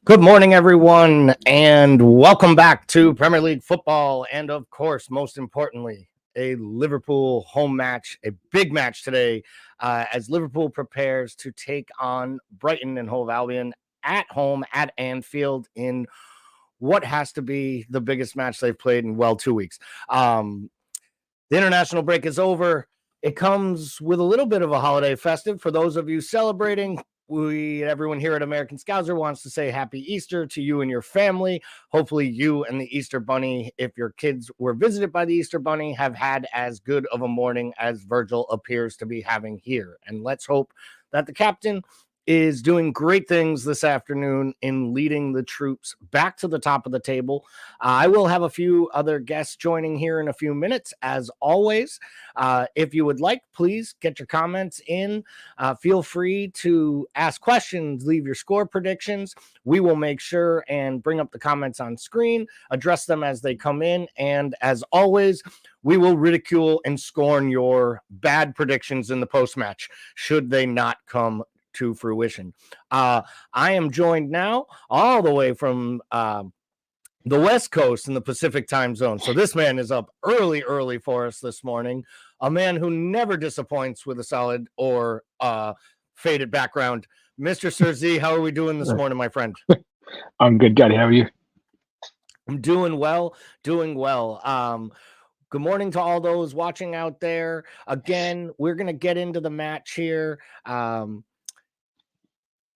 Good morning, everyone, and welcome back to Premier League football. And of course, most importantly, a Liverpool home match, a big match today, as Liverpool prepares to take on Brighton and Hove Albion at home at Anfield in what has to be the biggest match they've played in, 2 weeks. The international break is over. It comes with a little bit of a holiday festive for those of you celebrating. Everyone here at American Scouser wants to say happy Easter to you and your family. Hopefully you and the Easter Bunny, if your kids were visited by the Easter Bunny, have had as good of a morning as Virgil appears to be having here. And let's hope that the captain is doing great things this afternoon in leading the troops back to the top of the table. I will have a few other guests joining here in a few minutes. As always, if you would like, please get your comments in. Feel free to ask questions, leave your score predictions. We will make sure and bring up the comments on screen, address them as they come in. And as always, we will ridicule and scorn your bad predictions in the post-match should they not come to fruition. I am joined now all the way from the West Coast in the Pacific time zone. So this man is up early for us this morning. A man who never disappoints with a solid or faded background. Mr. Sir Z, how are we doing this morning, my friend? I'm good, Gaddy. How are you? I'm doing well. Good morning to all those watching out there. Again, we're going to get into the match here.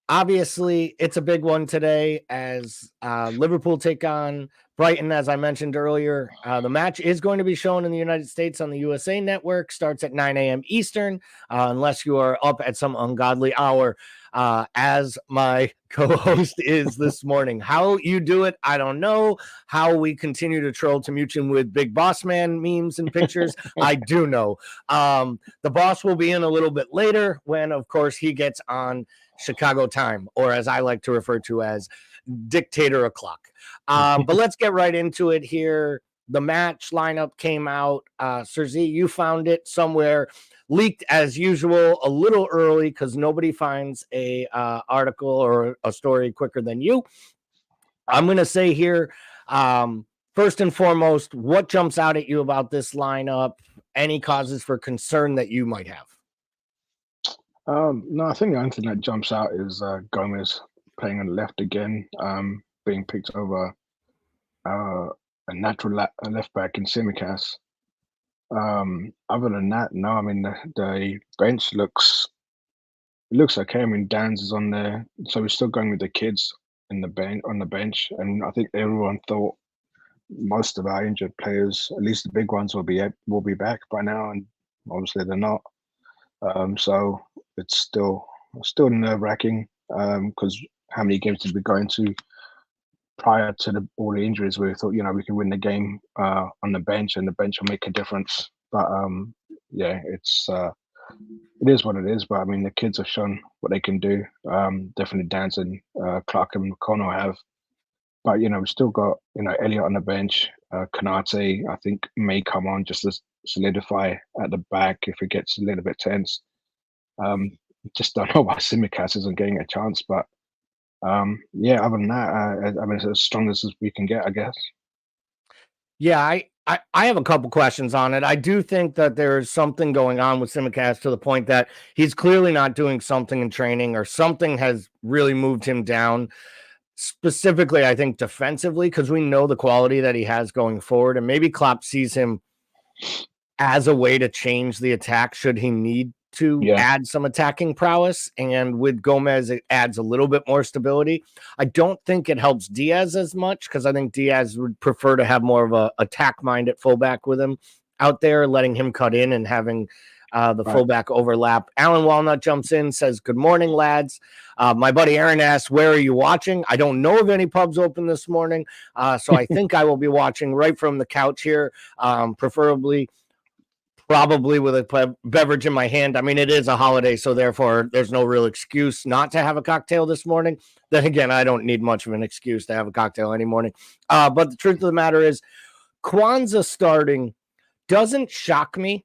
Obviously, it's a big one today as Liverpool take on Brighton, as I mentioned earlier. The match is going to be shown in the United States on the USA Network, starts at 9 a.m. Eastern, unless you are up at some ungodly hour, as my co-host is this morning. How you do it, I don't know. How we continue to troll Timuchin with Big Boss Man memes and pictures, I do know. The boss will be in a little bit later when, of course, he gets on Chicago time, or as I like to refer to as dictator o'clock. But let's get right into it here. The match lineup came out. Sir Z, you found it somewhere leaked as usual a little early because nobody finds a article or a story quicker than you. I'm going to say here, first and foremost, what jumps out at you about this lineup? Any causes for concern that you might have? No, I think the only thing that jumps out is Gomez playing on the left again, being picked over a natural left back in Simicast. Other than that, no. I mean, the bench looks okay. I mean, Dan's is on there, so we're still going with the kids on the bench, and I think everyone thought most of our injured players, at least the big ones, will be back by now, and obviously they're not. So it's still nerve-wracking because how many games did we go into prior to all the injuries where we thought, we can win the game on the bench and the bench will make a difference. But yeah, it is what it is. But I mean, the kids have shown what they can do. Definitely Danson, Clark and McConnell have. But we still got Elliott on the bench. Kanate, I think, may come on just to solidify at the back if it gets a little bit tense. Just don't know why Simicast isn't getting a chance, but yeah, other than that, I mean, it's as strong as we can get, I guess. Yeah, I have a couple questions on it. I do think that there's something going on with Simicast to the point that he's clearly not doing something in training or something has really moved him down. Specifically, I think defensively, because we know the quality that he has going forward, and maybe Klopp sees him as a way to change the attack should he need to add some attacking prowess. And with Gomez, it adds a little bit more stability. I don't think it helps Diaz as much because I think Diaz would prefer to have more of a attack mind at fullback with him out there, letting him cut in and having the fullback overlap. Alan Walnut jumps in, says, "Good morning, lads." My buddy Aaron asks, "Where are you watching?" I don't know of any pubs open this morning, so I think I will be watching right from the couch here, probably with a beverage in my hand. I mean, it is a holiday, so therefore there's no real excuse not to have a cocktail this morning. Then again, I don't need much of an excuse to have a cocktail any morning. But the truth of the matter is, Kwanzaa starting doesn't shock me,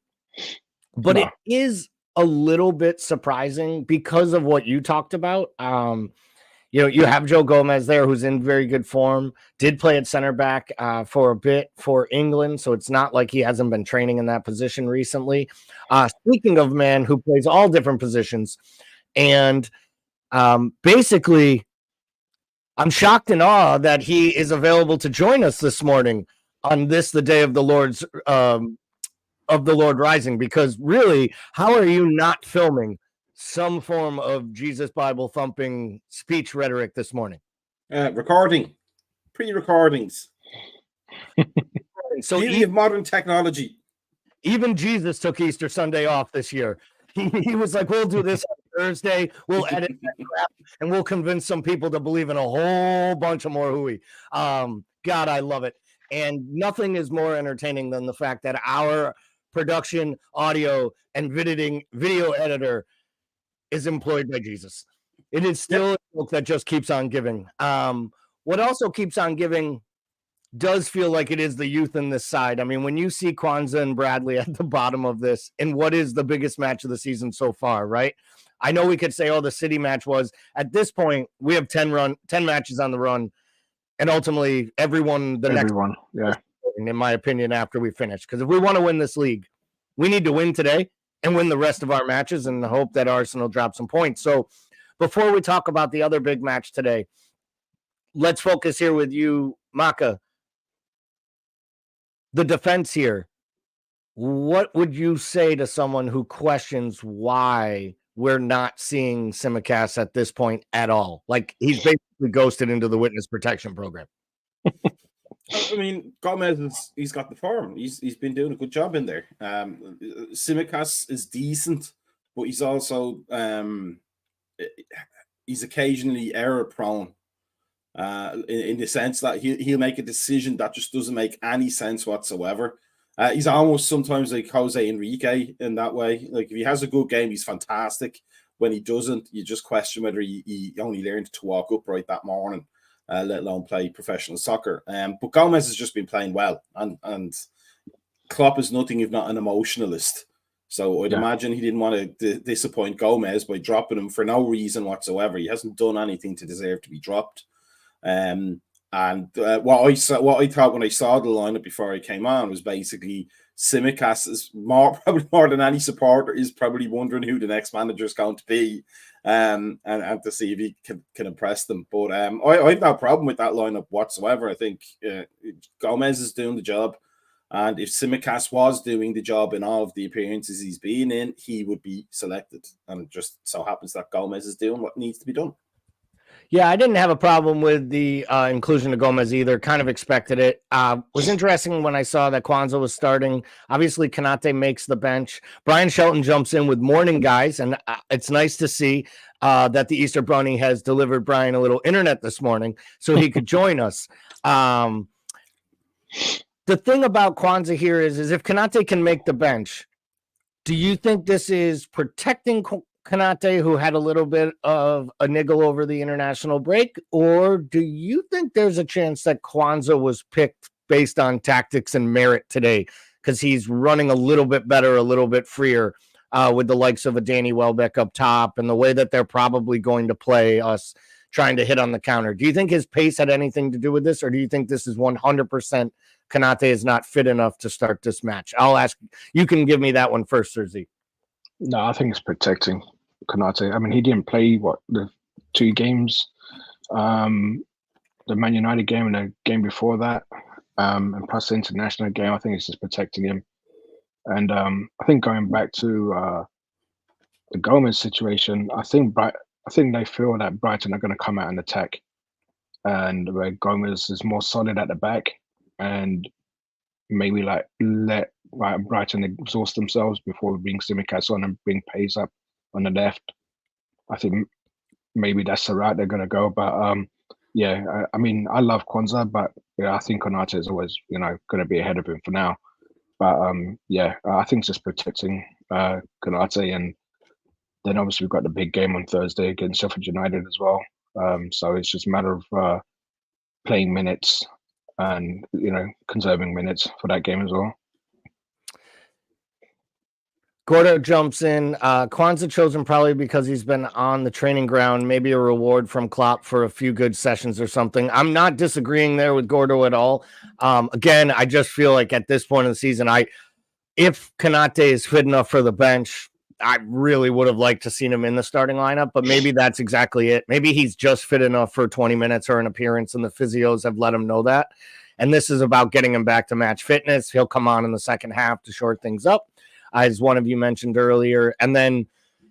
but it is a little bit surprising because of what you talked about. You have Joe Gomez there, who's in very good form. Did play at center back for a bit for England, so it's not like he hasn't been training in that position recently. Speaking of man who plays all different positions, and basically, I'm shocked and awe that he is available to join us this morning on this, the day of the Lord's of the Lord rising. Because really, how are you not filming some form of Jesus Bible thumping speech rhetoric this morning? Recording, pre-recordings. So Beauty of modern technology. Even Jesus took Easter Sunday off this year. He was like, we'll do this on Thursday. We'll edit that crap, and we'll convince some people to believe in a whole bunch of more hooey. God, I love it. And nothing is more entertaining than the fact that our production, audio, and video editor is employed by Jesus. It is still a book that just keeps on giving. What also keeps on giving does feel like it is the youth in this side. I mean, when you see Kwanzaa and Bradley at the bottom of this, and what is the biggest match of the season so far, right? I know we could say, oh, the City match was. At this point, we have 10 matches on the run, and ultimately everyone, in my opinion, after we finish. Because if we want to win this league, we need to win today and win the rest of our matches and hope that Arsenal drops some points. So before we talk about the other big match today, let's focus here with you, Maka. The defense here, what would you say to someone who questions why we're not seeing Tsimikas at this point at all? Like, he's basically ghosted into the witness protection program. I mean, Gomez, he's got the form. He's been doing a good job in there. Tsimikas is decent, but he's also he's occasionally error prone. In the sense that he'll make a decision that just doesn't make any sense whatsoever. He's almost sometimes like Jose Enrique in that way. Like, if he has a good game, he's fantastic. When he doesn't, you just question whether he only learned to walk upright that morning, let alone play professional soccer. But Gomez has just been playing well, and Klopp is nothing if not an emotionalist. So I'd imagine he didn't want to disappoint Gomez by dropping him for no reason whatsoever. He hasn't done anything to deserve to be dropped. What I thought when I saw the lineup before I came on was basically Tsimikas is probably more than any supporter is probably wondering who the next manager is going to be, and to see if he can impress them. But I have no problem with that lineup whatsoever. I think Gomez is doing the job, and if Tsimikas was doing the job in all of the appearances he's been in, he would be selected. And it just so happens that Gomez is doing what needs to be done. Yeah, I didn't have a problem with the inclusion of Gomez either. Kind of expected it. Was interesting when I saw that Kwanzaa was starting. Obviously, Konate makes the bench. Brian Shelton jumps in with morning guys, and it's nice to see that the Easter Bunny has delivered Brian a little internet this morning so he could join us. The thing about Kwanzaa here is if Konate can make the bench, do you think this is protecting Konate, who had a little bit of a niggle over the international break, or do you think there's a chance that Kwanzaa was picked based on tactics and merit today because he's running a little bit better, a little bit freer with the likes of a Danny Welbeck up top and the way that they're probably going to play us trying to hit on the counter? Do you think his pace had anything to do with this, or do you think this is 100% Konate is not fit enough to start this match? I'll ask. You can give me that one first, Serzi. No, I think it's protecting Konate. I mean, he didn't play the 2 games, the Man United game and the game before that, and plus the international game. I think it's just protecting him. And I think going back to the Gomez situation, I think they feel that Brighton are going to come out and attack, and where Gomez is more solid at the back, and maybe let Brighton exhaust themselves before we bring Tsimikas on and bring Pace up on the left. I think maybe that's the route they're going to go. But I mean, I love Kwanzaa, but I think Konate is always going to be ahead of him for now. But I think it's just protecting Konate, and then obviously we've got the big game on Thursday against Sheffield United as well. So it's just a matter of playing minutes and conserving minutes for that game as well. Gordo jumps in. Kwanzaa chosen probably because he's been on the training ground, maybe a reward from Klopp for a few good sessions or something. I'm not disagreeing there with Gordo at all. Again, I just feel like at this point in the season, if Konate is fit enough for the bench, I really would have liked to seen him in the starting lineup, but maybe that's exactly it. Maybe he's just fit enough for 20 minutes or an appearance, and the physios have let him know that. And this is about getting him back to match fitness. He'll come on in the second half to short things up, as one of you mentioned earlier. And then,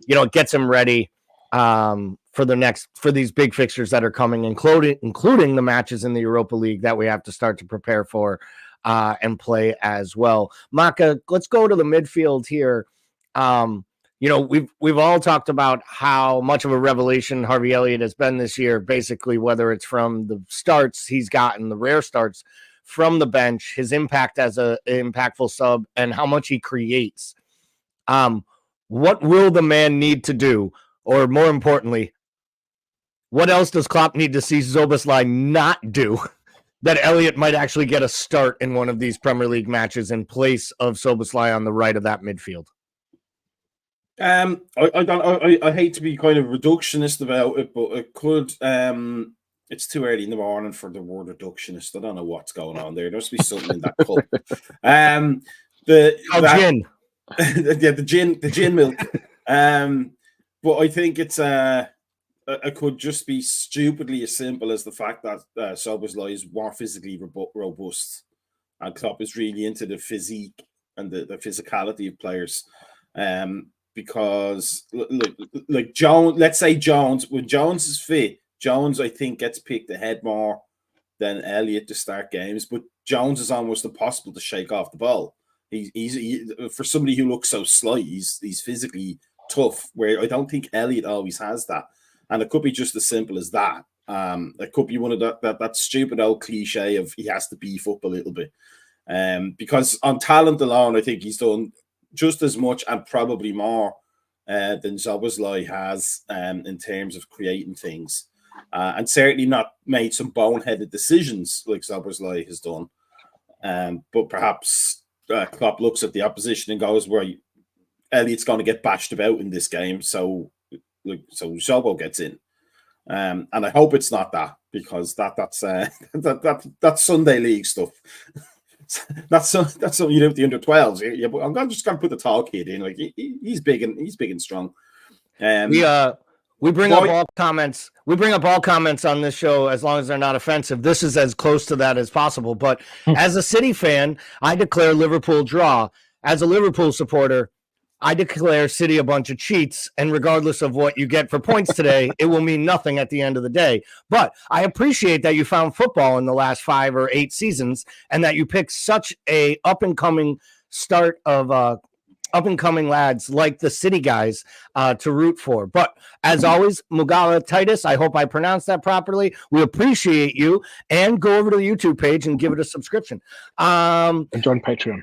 it gets him ready for these big fixtures that are coming, including the matches in the Europa League that we have to start to prepare for and play as well. Maka, let's go to the midfield here. We've all talked about how much of a revelation Harvey Elliott has been this year, basically, whether it's from the starts he's gotten, the rare starts from the bench, his impact as an impactful sub, and how much he creates. What will the man need to do? Or more importantly, what else does Klopp need to see Szoboszlai not do that Elliott might actually get a start in one of these Premier League matches in place of Szoboszlai on the right of that midfield? I hate to be kind of reductionist about it, but it could. It's too early in the morning for the word reductionist. I don't know what's going on there. There must be something in that cup. Gin. the gin milk. But I think it could just be stupidly as simple as the fact that Szoboszlai is more physically robust, and Klopp is really into the physique and the physicality of players. Because like Jones, let's say Jones, when Jones is fit, Jones I think gets picked ahead more than Elliott to start games. But Jones is almost impossible to shake off the ball. He's for somebody who looks so slight, he's physically tough. Where I don't think Elliott always has that, and it could be just as simple as that. It could be one of that stupid old cliche of he has to beef up a little bit. Because on talent alone, I think he's done just as much and probably more than Szoboszlai has in terms of creating things, and certainly not made some boneheaded decisions like Szoboszlai has done. But perhaps Klopp looks at the opposition and goes, "Well, Elliott's going to get bashed about in this game, so Zobo gets in." And I hope it's not that, because that's Sunday League stuff. That's something you do with the under 12s. Yeah, but I'm just going to put the tall kid in. Like he's big and strong. We bring up all comments. We bring up all comments on this show as long as they're not offensive. This is as close to that as possible. But as a City fan, I declare Liverpool draw. As a Liverpool supporter, I declare City a bunch of cheats, and regardless of what you get for points today, it will mean nothing at the end of the day. But I appreciate that you found football in the last 5 or 8 seasons, and that you picked such a up-and-coming start of up-and-coming lads like the City guys to root for. But as always, Mugala Titus, I hope I pronounced that properly. We appreciate you, and go over to the YouTube page and give it a subscription. And join Patreon.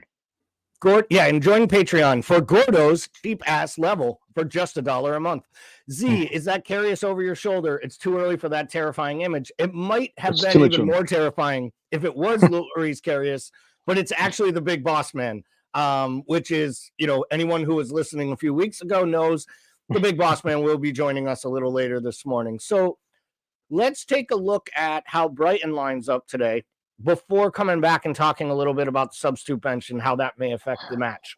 And join Patreon for Gordo's cheap-ass level for just $1 a month. Z, is that Karius over your shoulder? It's too early for that terrifying image. It might have been even more terrifying if it was Luis Karius, but it's actually the big boss man, which is, anyone who was listening a few weeks ago knows the big boss man will be joining us a little later this morning. So let's take a look at how Brighton lines up today, before coming back and talking a little bit about the substitute bench and how that may affect the match.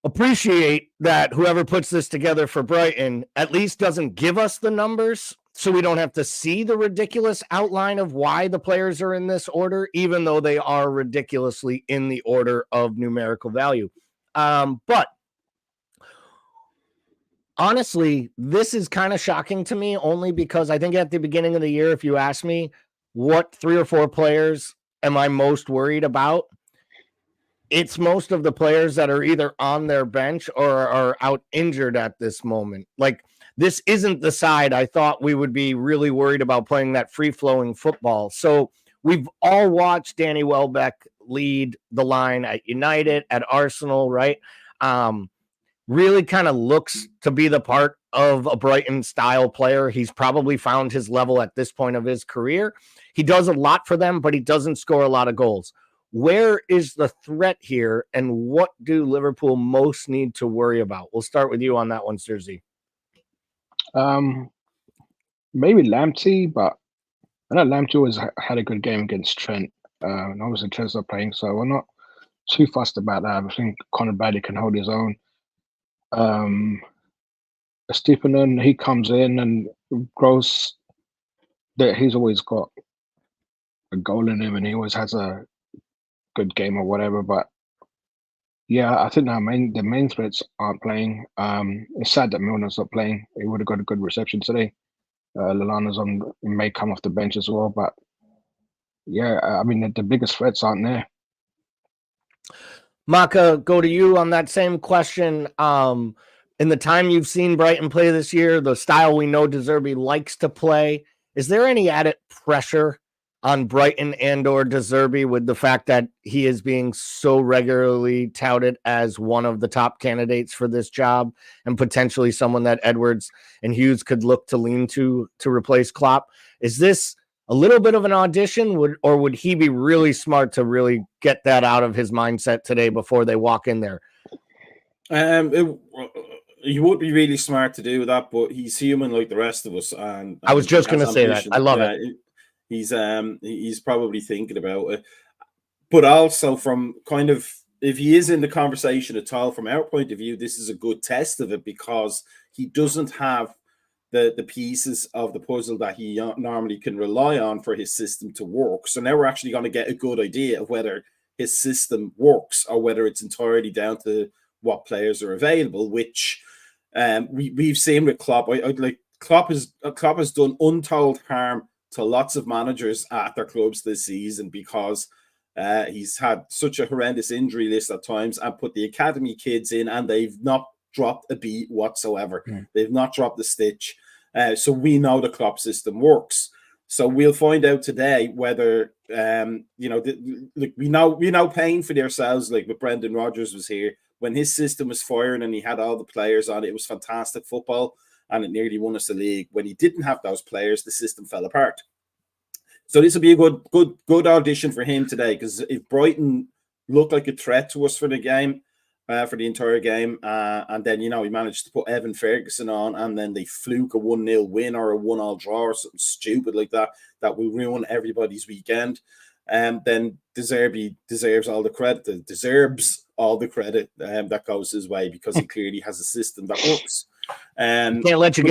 Appreciate that whoever puts this together for Brighton at least doesn't give us the numbers, so we don't have to see the ridiculous outline of why the players are in this order, even though they are ridiculously in the order of numerical value. But honestly, this is kind of shocking to me, only because I think at the beginning of the year, if you asked me, what 3 or 4 players am I most worried about? It's most of the players that are either on their bench or are out injured at this moment. Like, this isn't the side I thought we would be really worried about playing that free-flowing football. So we've all watched Danny Welbeck lead the line at United, at Arsenal, right? Really kind of looks to be the part of a Brighton-style player. He's probably found his level at this point of his career. He does a lot for them, but he doesn't score a lot of goals. Where is the threat here, and what do Liverpool most need to worry about? We'll start with you on that one, Surzy. Maybe Lamptey, but I know Lamptey always had a good game against Trent. And obviously Trent's not playing, so we're not too fussed about that. I think Conor Bradley can hold his own. Stephen, he comes in and grows. That he's always got a goal in him, and he always has a good game or whatever. But yeah, I think the main threats aren't playing. It's sad that Milner's not playing. He would have got a good reception today. Lallana's may come off the bench as well, but yeah, I mean the biggest threats aren't there. Maka, go to you on that same question. In the time you've seen Brighton play this year, the style we know De Zerbi likes to play, is there any added pressure on Brighton and or De Zerbi with the fact that he is being so regularly touted as one of the top candidates for this job and potentially someone that Edwards and Hughes could look to lean to replace Klopp? Is this a little bit of an audition, or would he be really smart to really get that out of his mindset today before they walk in there? He would be really smart to do that, but he's human like the rest of us. And I was just going to say that. I love it. He's probably thinking about it, but also from kind of, if he is in the conversation at all, from our point of view, this is a good test of it because he doesn't have the pieces of the puzzle that he normally can rely on for his system to work. So now we're actually going to get a good idea of whether his system works or whether it's entirely down to what players are available, which we've seen with Klopp. Klopp has done untold harm to lots of managers at their clubs this season because he's had such a horrendous injury list at times and put the academy kids in, and they've not dropped a beat whatsoever. They've not dropped a stitch. So we know the Klopp system works. So we'll find out today whether we know paying for themselves. Like when Brendan Rodgers was here, when his system was firing and he had all the players on it, it was fantastic football and it nearly won us the league. When he didn't have those players, the system fell apart. So this will be a good audition for him today, because if Brighton look like a threat to us for the game, for the entire game, and then he managed to put Evan Ferguson on, and then they fluke a 1-0 win or a 1-1 draw or something stupid like that will ruin everybody's weekend. Then De Zerbi deserves all the credit. That goes his way, because he clearly has a system that works. We can't let you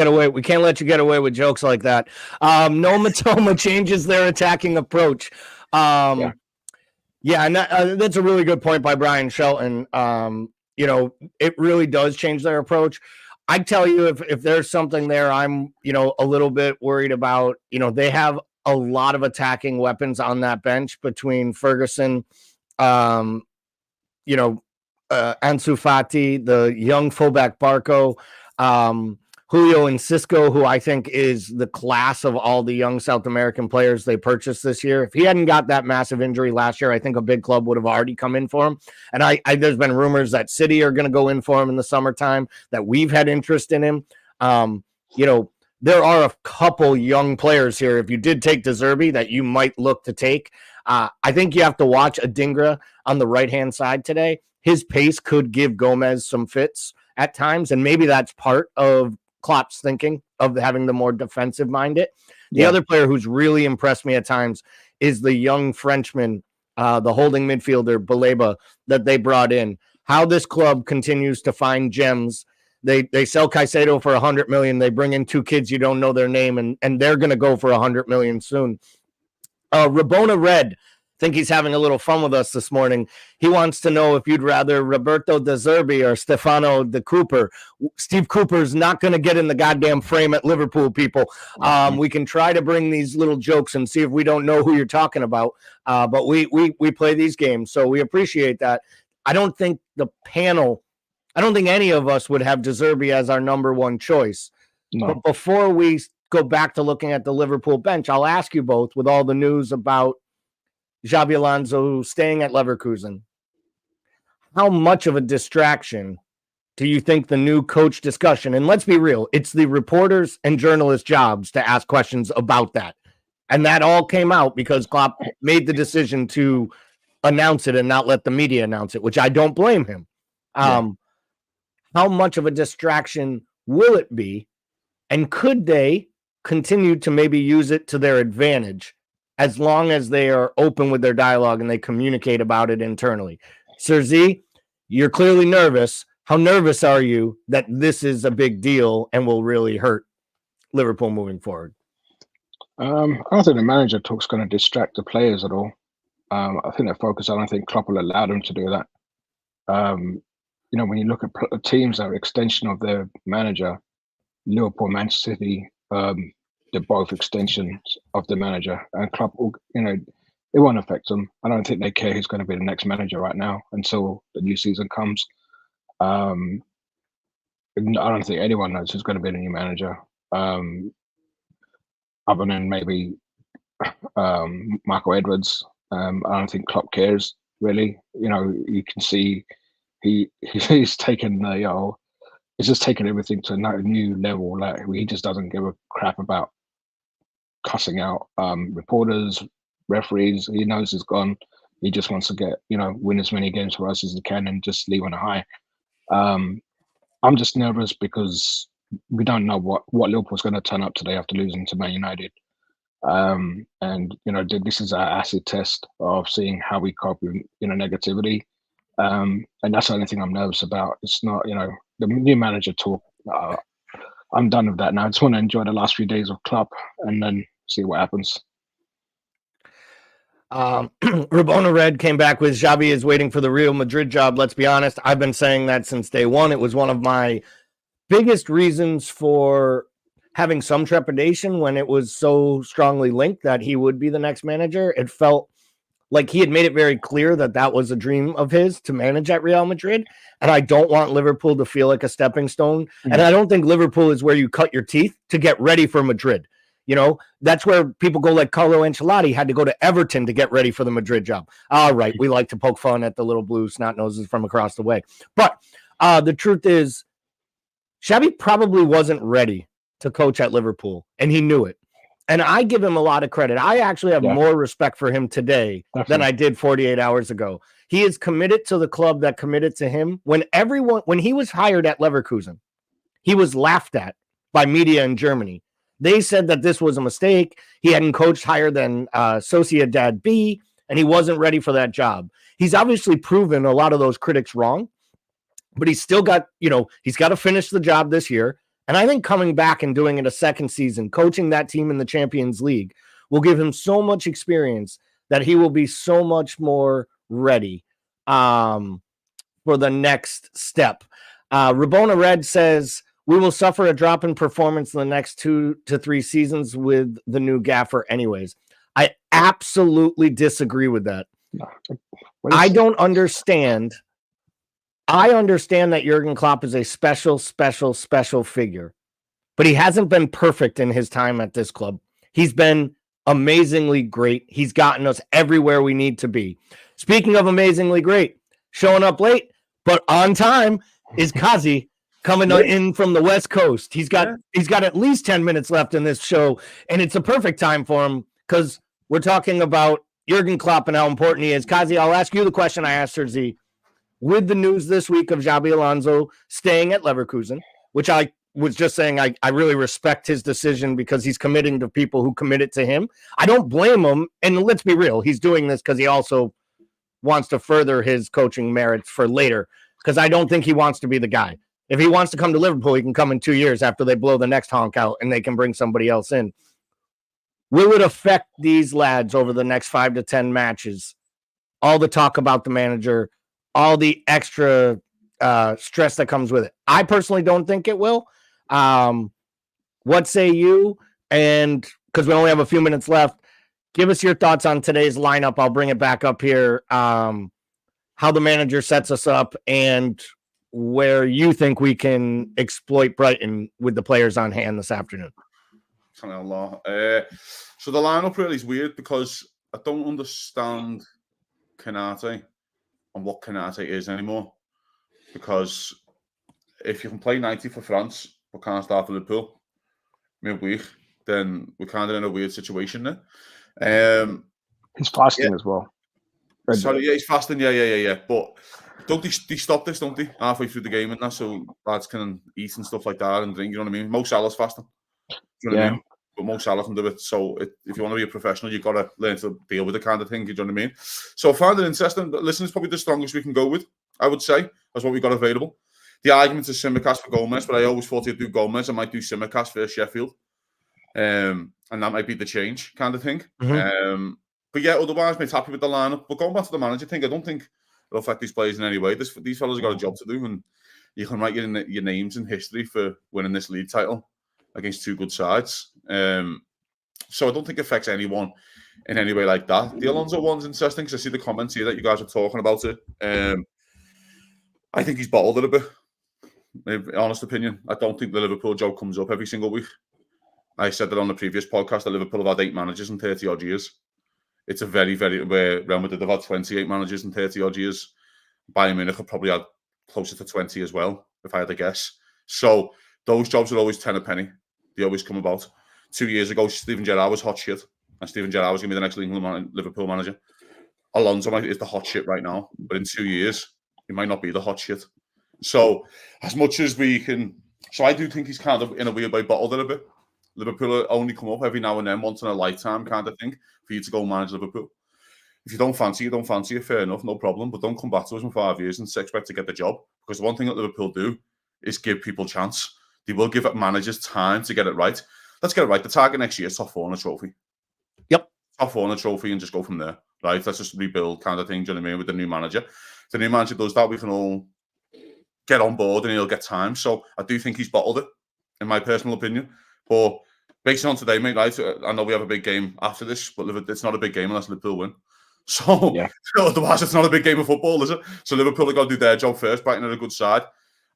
get away with jokes like that. No Matoma changes their attacking approach. Yeah, and that's a really good point by Brian Shelton. It really does change their approach. I tell you, if there's something there, I'm a little bit worried about. They have a lot of attacking weapons on that bench between Ferguson, Ansu Fati, the young fullback Barco, Julio and Cisco, who I think is the class of all the young South American players they purchased this year. If he hadn't got that massive injury last year, I think a big club would have already come in for him. And there's been rumors that City are going to go in for him in the summertime, that we've had interest in him. There are a couple young players here, if you did take De Zerbi, that you might look to take. I think you have to watch Adingra on the right-hand side today. His pace could give Gomez some fits at times, and maybe that's part of Klopp's thinking of having the more defensive minded. The other player who's really impressed me at times is the young Frenchman, the holding midfielder, Baleba, that they brought in. How this club continues to find gems. They sell Caicedo for $100 million. They bring in two kids, you don't know their name, and they're going to go for $100 million soon. Rabona Red, think he's having a little fun with us this morning. He wants to know if you'd rather Roberto De Zerbi or Stefano De Cooper. Steve Cooper's not going to get in the goddamn frame at Liverpool, people. We can try to bring these little jokes and see if we don't know who you're talking about. But we play these games, so we appreciate that. I don't think any of us would have De Zerbi as our number one choice. No. But before we go back to looking at the Liverpool bench, I'll ask you both, with all the news about Xabi Alonso staying at Leverkusen, how much of a distraction do you think the new coach discussion, and let's be real, it's the reporters and journalists' jobs to ask questions about that. And that all came out because Klopp made the decision to announce it and not let the media announce it, which I don't blame him. How much of a distraction will it be? And could they continue to maybe use it to their advantage as long as they are open with their dialogue and they communicate about it internally? Sir Z, you're clearly nervous. How nervous are you that this is a big deal and will really hurt Liverpool moving forward? I don't think the manager talk's going to distract the players at all. I think they're focused. I don't think Klopp will allow them to do that. When you look at teams that are extension of their manager, Liverpool, Manchester City, they're both extensions of the manager, and Klopp, it won't affect them. I don't think they care who's going to be the next manager right now until the new season comes. I don't think anyone knows who's going to be the new manager, other than maybe Michael Edwards. I don't think Klopp cares really. You can see he's taken he's just taken everything to a new level. Like, he just doesn't give a crap about cussing out reporters, referees. He knows he's gone. He just wants to get win as many games for us as he can and just leave on a high. I'm just nervous because we don't know what Liverpool's going to turn up today after losing to Man United. This is our acid test of seeing how we cope with negativity. And that's the only thing I'm nervous about. It's not the new manager talk. I'm done with that now. I just want to enjoy the last few days of Klopp and then see what happens. Rabona Red came back with Xavi is waiting for the Real Madrid job. Let's be honest, I've been saying that since day one. It was one of my biggest reasons for having some trepidation when it was so strongly linked that he would be the next manager. It felt like he had made it very clear that that was a dream of his to manage at Real Madrid. And I don't want Liverpool to feel like a stepping stone. And I don't think Liverpool is where you cut your teeth to get ready for Madrid. That's where people go, like Carlo Ancelotti had to go to Everton to get ready for the Madrid job. All right, we like to poke fun at the little blue snot noses from across the way. But the truth is, Xavi probably wasn't ready to coach at Liverpool, and he knew it. And I give him a lot of credit. I actually have more respect for him today than I did 48 hours ago. He is committed to the club that committed to him. When he was hired at Leverkusen, he was laughed at by media in Germany. They said that this was a mistake. He hadn't coached higher than Sociedad B, and he wasn't ready for that job. He's obviously proven a lot of those critics wrong, but he's still got, he's got to finish the job this year. And I think coming back and doing it a second season, coaching that team in the Champions League, will give him so much experience that he will be so much more ready for the next step. Rabona Red says, we will suffer a drop in performance in the next 2 to 3 seasons with the new gaffer anyways. I absolutely disagree with that. I don't understand. I understand that Jurgen Klopp is a special figure, but he hasn't been perfect in his time at this club. He's been amazingly great. He's gotten us everywhere we need to be. Speaking of amazingly great, showing up late, but on time is Kazi coming in from the West Coast. He's got at least 10 minutes left in this show, and it's a perfect time for him because we're talking about Jurgen Klopp and how important he is. Kazi, I'll ask you the question I asked her, Z. With the news this week of Xabi Alonso staying at Leverkusen, which I was just saying I really respect his decision because he's committing to people who committed to him. I don't blame him, and let's be real, he's doing this because he also wants to further his coaching merits for later, because I don't think he wants to be the guy. If he wants to come to Liverpool, he can come in 2 years after they blow the next honk out and they can bring somebody else in. Will it affect these lads over the next 5 to 10 matches? All the talk about the manager, all the extra stress that comes with it. I personally don't think it will. What say you? And because we only have a few minutes left, give us your thoughts on today's lineup. I'll bring it back up here. How the manager sets us up and where you think we can exploit Brighton with the players on hand this afternoon. So the lineup really is weird because I don't understand Konate and what Konate is anymore. Because if you can play 90 for France but can't start for Liverpool midweek, then we're kind of in a weird situation there. He's fasting as well. Sorry, yeah, he's fasting. Yeah. But don't they stop this, don't they? Halfway through the game and that, so lads can eat and stuff like that and drink, you know what I mean? Mo Salah's fasting. Do you know what I mean? But Mo Salah can do it. So if you want to be a professional, you've got to learn to deal with the kind of thing, you know what I mean? So I find it interesting. Listen, it's probably the strongest we can go with, I would say, as what we've got available. The argument is Simicast for Gomez, but I always thought he'd do Gomez. I might do Simicast for Sheffield. And that might be the change kind of thing. But yeah, otherwise, mate, happy with the lineup. But going back to the manager thing, I don't think it'll affect these players in any way. These fellas have got a job to do, and you can write your names in history for winning this league title against two good sides. So I don't think it affects anyone in any way like that. The Alonso one's interesting because I see the comments here that you guys are talking about it. I think he's bottled it a bit. My honest opinion. I don't think the Liverpool joke comes up every single week. I said that on the previous podcast that Liverpool have had 8 managers in 30 odd years. It's a very, very where Real Madrid have had 28 managers in 30 odd years. Bayern Munich have probably had closer to 20 as well, if I had to guess. So those jobs are always 10 a penny. They always come about. 2 years ago, Steven Gerrard was hot shit, and Steven Gerrard was going to be the next Liverpool manager. Alonso is the hot shit right now, but in 2 years, he might not be the hot shit. So as much as we can, so I do think he's kind of in a weird way bottled it a bit. Liverpool only come up every now and then, once in a lifetime kind of thing, for you to go manage Liverpool. If you don't fancy it, fair enough, no problem. But don't come back to us in 5 years and expect to get the job. Because the one thing that Liverpool do is give people chance. They will give managers time to get it right. Let's get it right. The target next year is top 4 on a trophy. Yep. Top 4 on a trophy and just go from there. Right? Let's just rebuild kind of thing, do you know what I mean, with the new manager. If the new manager does that, we can all get on board and he'll get time. So I do think he's bottled it, in my personal opinion. But based on today, mate, right, I know we have a big game after this, but it's not a big game unless Liverpool win. So otherwise, it's not a big game of football, is it? So Liverpool have got to do their job first. Brighton are a good side.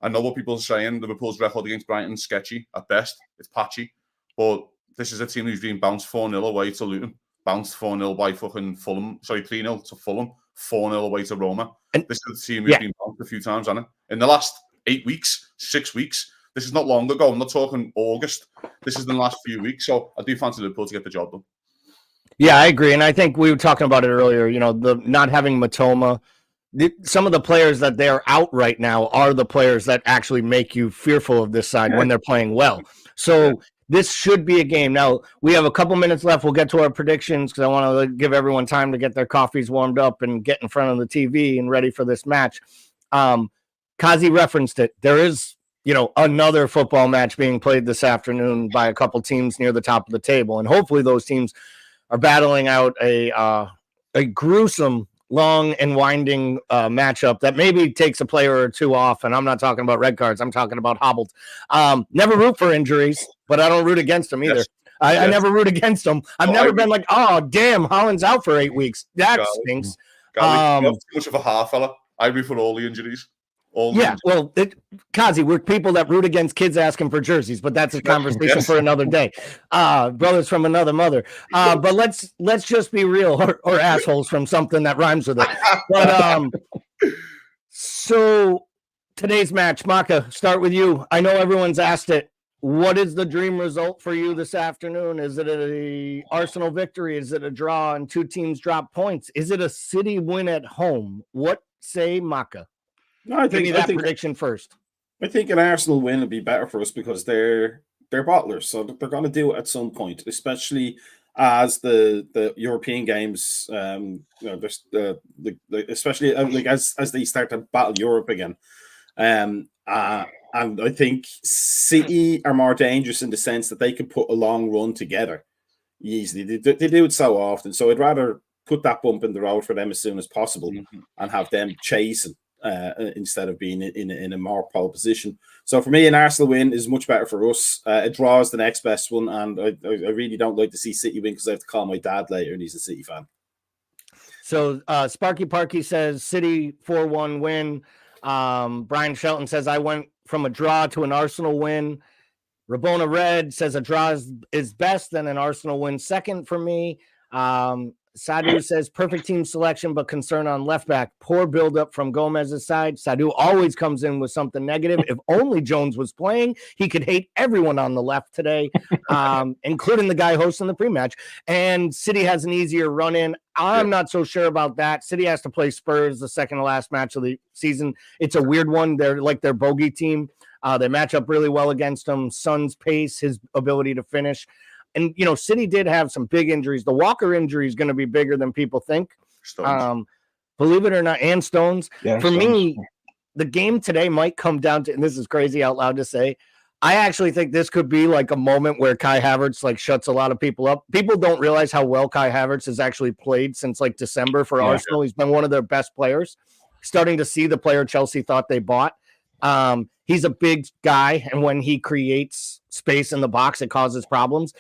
I know what people are saying. Liverpool's record against Brighton is sketchy at best. It's patchy. But this is a team who's been bounced 4-0 away to Luton, bounced 4-0 by fucking Fulham. Sorry, 3-0 to Fulham, 4-0 away to Roma. And this is a team who's been bounced a few times, hasn't it? In the last 8 weeks, 6 weeks. This is not long ago. I'm not talking August. This is in the last few weeks. So I do fancy Liverpool to get the job done. Yeah, I agree. And I think we were talking about it earlier, you know, the not having Matoma. Some of the players that they're out right now are the players that actually make you fearful of this side when they're playing well. So this should be a game. Now, we have a couple minutes left. We'll get to our predictions because I want to give everyone time to get their coffees warmed up and get in front of the TV and ready for this match. Kazi referenced it. There is, you know, another football match being played this afternoon by a couple teams near the top of the table. And hopefully those teams are battling out a gruesome, long and winding matchup that maybe takes a player or two off. And I'm not talking about red cards. I'm talking about hobbled. Never root for injuries, but I don't root against them either. Yes. I never root against them. I've never been like, oh, damn, Holland's out for 8 weeks. That stinks. You're too much of a half fella. I root for all the injuries. Well, Kazi, we're people that root against kids asking for jerseys, but that's a conversation for another day. Brothers from another mother. But let's just be real, or assholes from something that rhymes with it. But so today's match, Maka, start with you. I know everyone's asked it. What is the dream result for you this afternoon? Is it a Arsenal victory? Is it a draw and 2 teams drop points? Is it a City win at home? What say Maka? No, I think prediction first. I think an Arsenal win would be better for us because they're bottlers, so they're going to do it at some point, especially as the European games, you know, especially like as they start to battle Europe again, and I think City are more dangerous in the sense that they can put a long run together easily. They do it so often, so I'd rather put that bump in the road for them as soon as possible and have them chasing. Instead of being in a more pole position. So for me, an Arsenal win is much better for us. It draws the next best one, and I really don't like to see City win because I have to call my dad later, and he's a City fan. So Sparky Parky says City 4-1 win. Brian Shelton says I went from a draw to an Arsenal win. Rabona Red says a draw is best, then an Arsenal win second for me. Sadu says perfect team selection, but concern on left back. Poor buildup from Gomez's side. Sadu always comes in with something negative. If only Jones was playing, he could hate everyone on the left today, including the guy hosting the pre-match. And City has an easier run in. I'm not so sure about that. City has to play Spurs the second to last match of the season. It's a weird one. They're like their bogey team. They match up really well against them. Son's pace, his ability to finish. And, you know, City did have some big injuries. The Walker injury is going to be bigger than people think. Believe it or not, and Stones. For Stones. Me, the game today might come down to, and this is crazy out loud to say, I actually think this could be like a moment where Kai Havertz like shuts a lot of people up. People don't realize how well Kai Havertz has actually played since like December for Arsenal. He's been one of their best players. Starting to see the player Chelsea thought they bought. He's a big guy, and when he creates space in the box, it causes problems.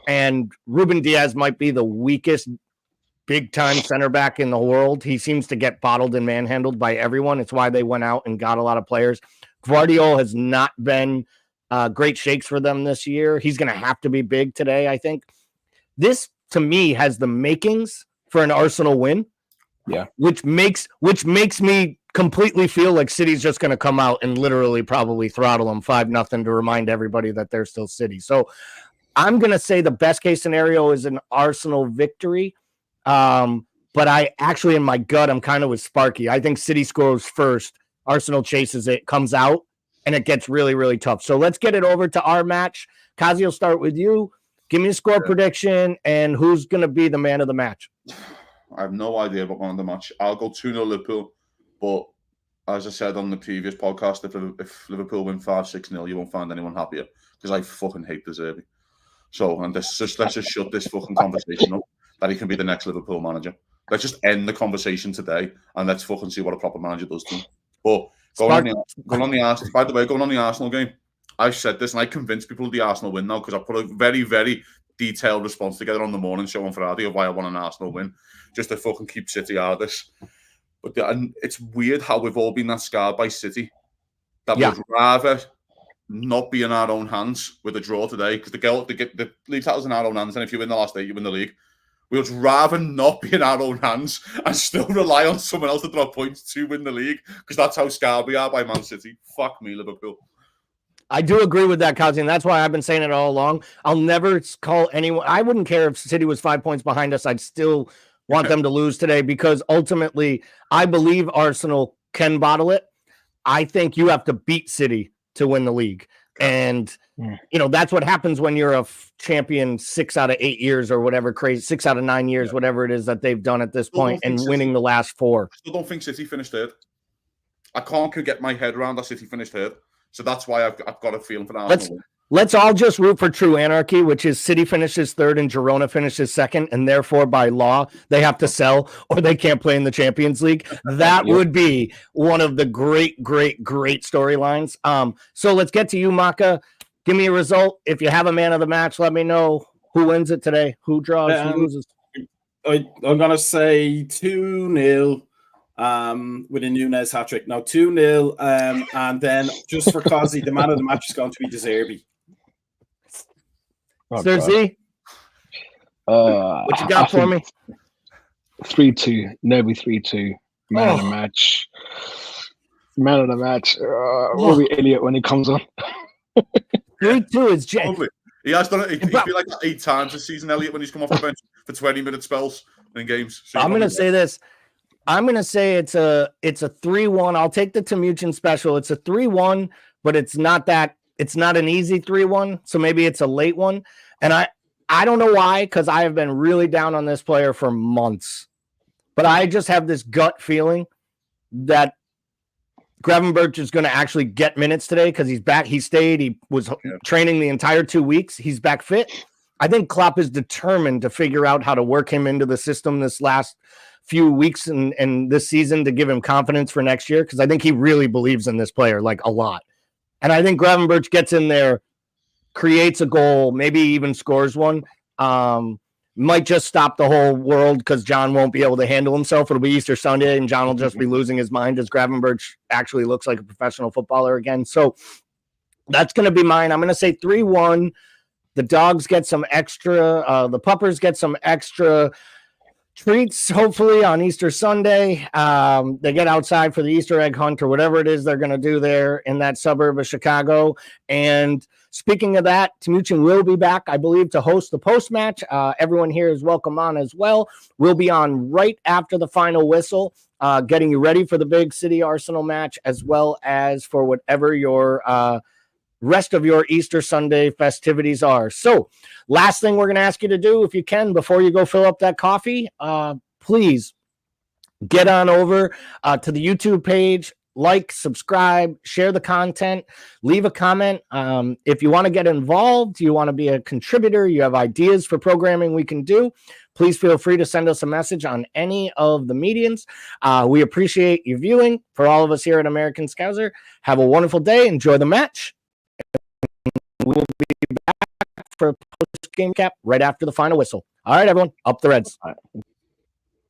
And Ruben Diaz might be the weakest big-time center back in the world. He seems to get bottled and manhandled by everyone. It's why they went out and got a lot of players. Gvardiol has not been great shakes for them this year. He's going to have to be big today, I think. This, to me, has the makings for an Arsenal win. Yeah, which makes me completely feel like City's just going to come out and literally probably throttle them 5-0 to remind everybody that they're still City. So I'm going to say the best case scenario is an Arsenal victory. But I actually, in my gut, I'm kind of with Sparky. I think City scores first. Arsenal chases it, comes out, and it gets really, really tough. So let's get it over to our match. Kazi, will start with you. Give me a score prediction and who's going to be the man of the match. I have no idea about man of the match. I'll go 2-0 Liverpool, but as I said on the previous podcast, if Liverpool win 5-6-0, you won't find anyone happier because I fucking hate De Zerbi. So, and let's just shut this fucking conversation up that he can be the next Liverpool manager. Let's just end the conversation today and let's fucking see what a proper manager does to him. But going on the Arsenal game, I've said this and I convinced people of the Arsenal win now because I put a very, very detailed response together on the morning show on Friday of why I want an Arsenal win, just to fucking keep City out of this. But and it's weird how we've all been that scarred by City that we'd rather not be in our own hands with a draw today because the league title's in our own hands, and if you win the last 8, you win the league. We would rather not be in our own hands and still rely on someone else to drop points to win the league because that's how scarred we are by Man City. Fuck me, Liverpool. I do agree with that, Kazi, and that's why I've been saying it all along. I'll never call anyone. I wouldn't care if City was 5 points behind us. I'd still want them to lose today because ultimately I believe Arsenal can bottle it. I think you have to beat City to win the league. And, you know, that's what happens when you're a champion 6 out of 8 years or whatever, crazy 6 out of 9 years, whatever it is that they've done at this point and winning the last 4. I still don't think City finished third. I can't get my head around that City finished third. So that's why I've got a feeling for that. Let's all just root for true anarchy, which is City finishes third and Girona finishes second, and therefore by law they have to sell or they can't play in the Champions League. That would be one of the great storylines. So let's get to you, Maka. Give me a result. If you have a man of the match, let me know who wins it today, who draws, who loses. I'm gonna say 2-0. With a Nunes hat-trick. Now 2-0, and then just for Kazi, the man of the match is going to be De Zerbi. Sir Z? What you got for me? 3-2. Nobi 3-2. Man of the match. Man of the match. Will be Elliot when he comes on. 3-2 is Jay. He has done it. He's been like 8 times this season, Elliot, when he's come off the bench for 20-minute spells in games. So I'm going to say this. I'm going to say it's a 3-1. I'll take the Timuchin special. It's a 3-1, but it's not an easy 3-1. So maybe it's a late one. And I don't know why, because I have been really down on this player for months. But I just have this gut feeling that Gravenberch is going to actually get minutes today because he's back. He stayed. He was training the entire 2 weeks. He's back fit. I think Klopp is determined to figure out how to work him into the system this last few weeks and this season to give him confidence for next year because I think he really believes in this player like a lot. And I think Gravenberch gets in there, creates a goal, maybe even scores one. Might just stop the whole world because John won't be able to handle himself. It'll be Easter Sunday and John will just be losing his mind as Gravenberch actually looks like a professional footballer again. So that's going to be mine. I'm going to say 3-1. The dogs get some extra. The puppers get some extra treats hopefully on Easter Sunday. They get outside for the Easter egg hunt or whatever it is they're going to do there in that suburb of Chicago. And speaking of that, Timuchin will be back, I believe, to host the post-match. Everyone here is welcome on as well. We'll be on right after the final whistle, getting you ready for the big City Arsenal match, as well as for whatever your rest of your Easter Sunday festivities are. So last thing we're going to ask you to do, if you can, before you go fill up that coffee, please get on over to the YouTube page, like, subscribe, share the content, leave a comment. If you want to get involved, you want to be a contributor, you have ideas for programming we can do, please feel free to send us a message on any of the mediums. We appreciate you viewing. For all of us here at American Scouser, have a wonderful day. Enjoy the match. We'll be back for a post-game cap right after the final whistle. All right, everyone, up the Reds. All right.